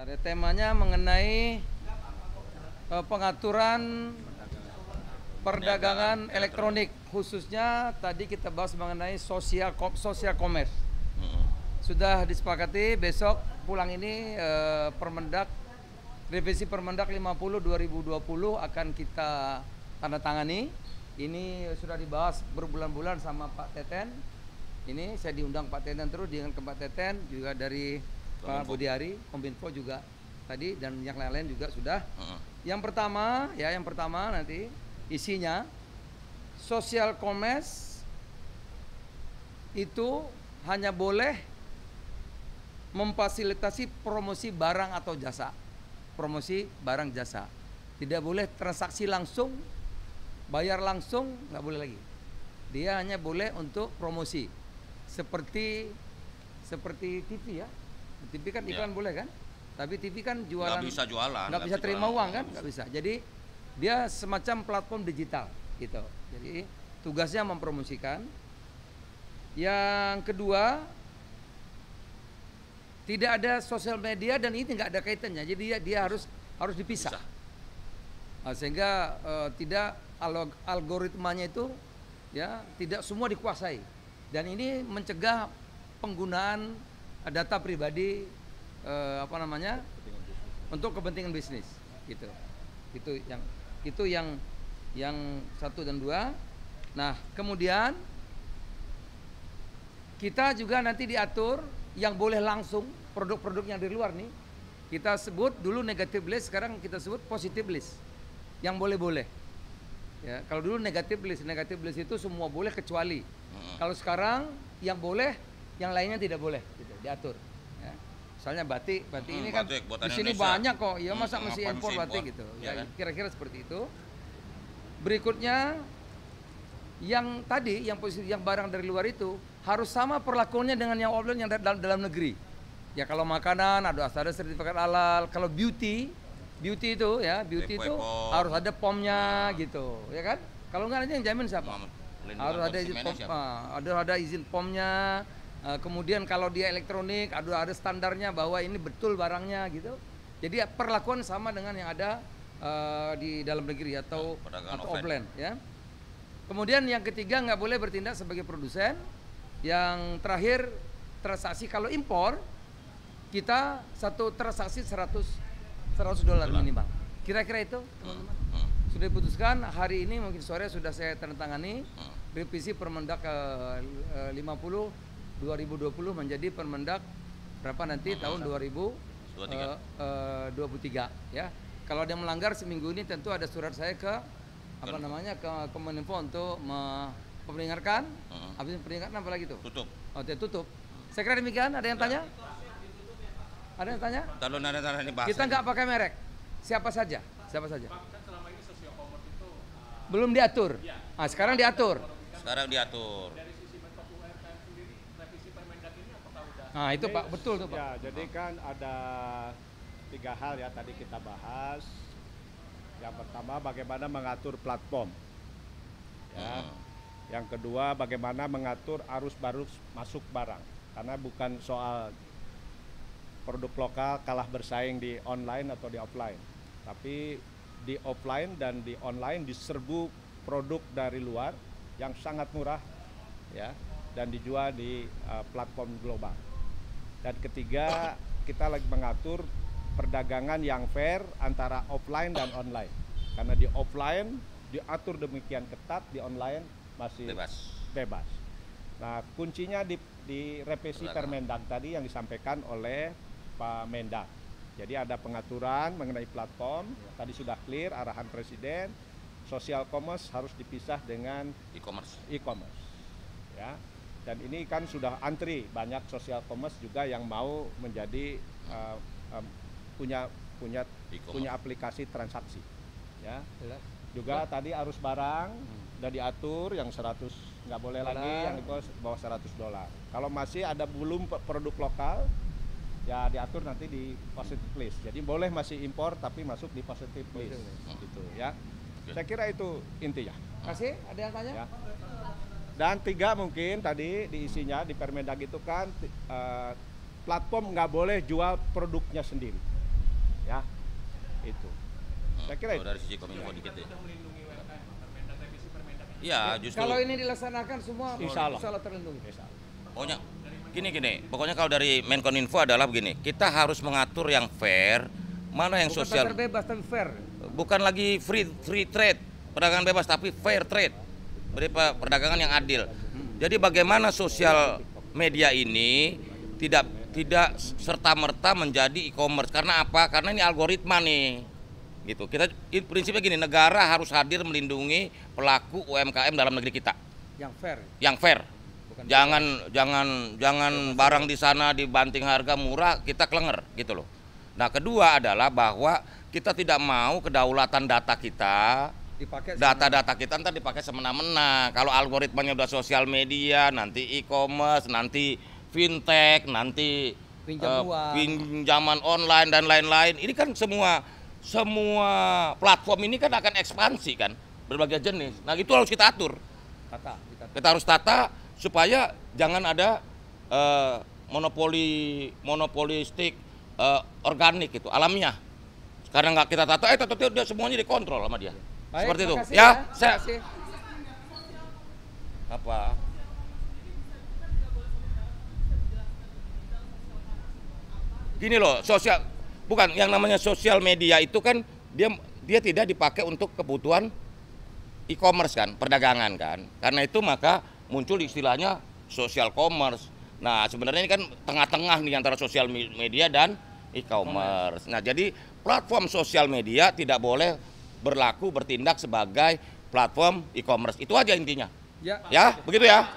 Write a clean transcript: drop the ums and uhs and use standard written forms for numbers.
Ada temanya mengenai pengaturan perdagangan elektronik, khususnya tadi kita bahas mengenai social commerce. Sudah disepakati besok pulang ini Permendak, revisi Permendak 50 2020 akan kita tanda tangani. Ini sudah dibahas berbulan-bulan sama Pak Teten. Ini saya diundang Pak Teten terus dengan ke Pak Teten, juga dari Pak Budiari, Kominfo juga tadi, dan yang lain-lain juga sudah. Yang pertama nanti isinya social commerce itu hanya boleh memfasilitasi promosi barang atau jasa. Promosi barang jasa. Tidak boleh transaksi langsung, bayar langsung, nggak boleh lagi. Dia hanya boleh untuk promosi. Seperti TV ya. TV kan iklan boleh kan? Tapi TV kan jualan. Nggak bisa jualan. Nggak bisa terima uang kan? Nggak bisa. Jadi dia semacam platform digital gitu. Jadi tugasnya mempromosikan. Yang kedua, tidak ada sosial media dan ini nggak ada kaitannya. Jadi dia harus dipisah. Nah, sehingga tidak algoritmanya itu ya tidak semua dikuasai. Dan ini mencegah penggunaan data pribadi untuk kepentingan bisnis gitu. Itu yang satu dan dua. Nah, kemudian kita juga nanti diatur yang boleh langsung produk-produk yang dari luar nih. Kita sebut dulu negative list, sekarang kita sebut positive list. Yang boleh-boleh. Ya, kalau dulu negative list itu semua boleh kecuali. Kalau sekarang yang boleh, yang lainnya tidak boleh gitu, diatur. Ya. Misalnya batik ini kan di sini banyak kok, ya masa mesti impor batik gitu. Ya, kira-kira seperti itu. Berikutnya yang tadi yang barang dari luar itu harus sama perlakuannya dengan yang offline yang dalam negeri. Ya kalau makanan ada sertifikat halal, kalau beauty itu ya, beauty itu harus ada POM-nya gitu, ya kan? Kalau enggak nanti yang jamin siapa? Harus ada izin POM, ada izin POM-nya. Kemudian kalau dia elektronik ada standarnya bahwa ini betul barangnya gitu. Jadi perlakuan sama dengan yang ada di dalam negeri atau offline ya. Kemudian yang ketiga nggak boleh bertindak sebagai produsen. Yang terakhir transaksi kalau impor kita satu transaksi $100 minimal. Kira-kira itu teman-teman. Sudah diputuskan hari ini, mungkin sore sudah saya tandatangani revisi Permendak 50 2020 menjadi Permendak berapa nanti tahun 2023 ya. Kalau ada yang melanggar seminggu ini tentu ada surat saya ke ke Kominfo untuk memperingatkan. Habis peringatan apa lagi tuh? Tutup. Tutup. Saya kira demikian. Ada yang tanya? Ada yang tanya? Kita nggak pakai merek. Siapa saja? Belum diatur. Nah, sekarang diatur. Dari sisi Menko UMKM sendiri, revisi Permendak ini apakah udah? Nah, itu Pak, betul tuh Pak. Ya, jadi kan ada 3 hal ya tadi kita bahas. Yang pertama bagaimana mengatur platform. Ya. Yang kedua bagaimana mengatur arus masuk barang. Karena bukan soal produk lokal kalah bersaing di online atau di offline. Tapi di offline dan di online diserbu produk dari luar yang sangat murah ya dan dijual di platform global. Dan ketiga, kita lagi mengatur perdagangan yang fair antara offline dan online. Karena di offline diatur demikian ketat, di online masih bebas. Nah, kuncinya di revisi Permendak tadi yang disampaikan oleh Pak Mendak. Jadi ada pengaturan mengenai platform, tadi sudah clear arahan Presiden, social commerce harus dipisah dengan e-commerce. Ya. Dan ini kan sudah antri banyak social commerce juga yang mau menjadi punya aplikasi transaksi. Ya. Juga tadi arus barang udah diatur yang 100 nggak boleh lagi, yang itu bawah $100. Kalau masih ada belum produk lokal ya diatur nanti di positive list. Jadi boleh masih impor tapi masuk di positive list gitu ya. Saya kira itu intinya. Kasih, ada yang tanya? Ya. Dan 3 mungkin tadi diisinya di Permendag itu kan platform nggak boleh jual produknya sendiri. ya. Itu. Saya kira itu. Dari sisi Kominfo dikit ya. Sudah melindungi UMKM, Permendak, revisi Permendak ini. Iya, justru. Kalau ini dilaksanakan semua Insya Allah. terlindungi. Pokoknya gini. Pokoknya kalau dari Menkominfo adalah begini. Kita harus mengatur yang fair, mana yang Bukan sosial. pasar bebas tapi fair. Bukan lagi free trade, perdagangan bebas, tapi fair trade. Perdagangan yang adil. Jadi bagaimana sosial media ini tidak serta-merta menjadi e-commerce. Karena apa? Karena ini algoritma nih. Gitu. Prinsipnya gini, negara harus hadir melindungi pelaku UMKM dalam negeri kita. Yang fair. Yang fair. Bukan Jangan barang di sana dibanting harga murah, kita kelenger gitu loh. Nah, kedua adalah bahwa kita tidak mau kedaulatan data kita, dipakai data-data kita ntar dipakai semena-mena. Kalau algoritmanya udah sosial media, nanti e-commerce, nanti fintech, nanti pinjaman online dan lain-lain. Ini kan semua platform ini kan akan ekspansi kan, berbagai jenis. Nah, itu harus kita atur. Kita harus tata supaya jangan ada monopolistik organik gitu, alamiah. Karena nggak kita tata, dia semuanya dikontrol sama dia. Baik, seperti itu. makasih Ya, saya. Apa? Gini loh, bukan yang namanya sosial media itu kan dia tidak dipakai untuk kebutuhan e-commerce kan, perdagangan kan. Karena itu maka muncul istilahnya social commerce. Nah, sebenarnya ini kan tengah-tengah nih antara sosial media dan e-commerce. Nah, jadi platform sosial media tidak boleh bertindak sebagai platform e-commerce. Itu aja intinya. Ya, begitu ya.